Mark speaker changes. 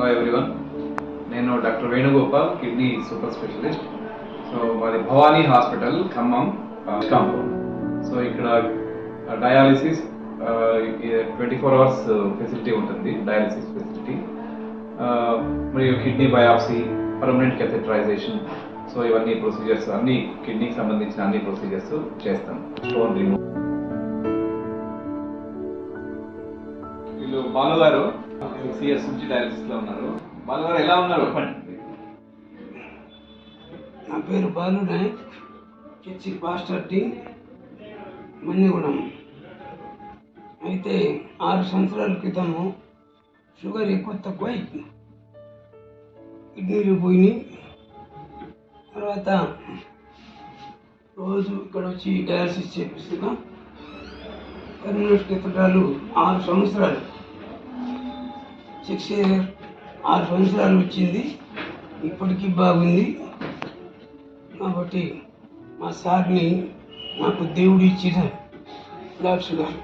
Speaker 1: Hello everyone, నేను doctor Venugopal, kidney super specialist. So మాది Bhavani hospital, Khammam compound. So ఇక్కడ dialysis 24 hours facility ఉంటుంది, dialysis facility, మరియు kidney biopsy, permanent catheterization. So ఇవన్నీ procedures, అన్ని కిడ్నీకి సంబంధించిన అన్ని ప్రొసీజర్స్ చేస్తాం. Stone remove. వీళ్ళు బాలు గారు 6 years నుంచి డయాలిసిస్ లో ఉన్నారు. బాలు గారు ఎలా ఉన్నారు?
Speaker 2: నా పేరు బాలు నాయక్, చర్చి పాస్టర్ టీ, మన్నిగూడెం. అయితే 6 సంవత్సరాల క్రితము షుగర్ ఎక్కువ తక్కువై కిడ్నీలు పోయినాయి. తర్వాత రోజు ఇక్కడ వచ్చి డయాలసిస్ చేపిస్తున్నా. పర్మనెంట్ కెథెడ్రాలు 6 సంవత్సరాలు, 6 years 6 సంవత్సరాలు వచ్చింది. ఇప్పటికీ బాగుంది. కాబట్టి మా సార్ని నాకు దేవుడు ఇచ్చిన డాక్టర్ గారు.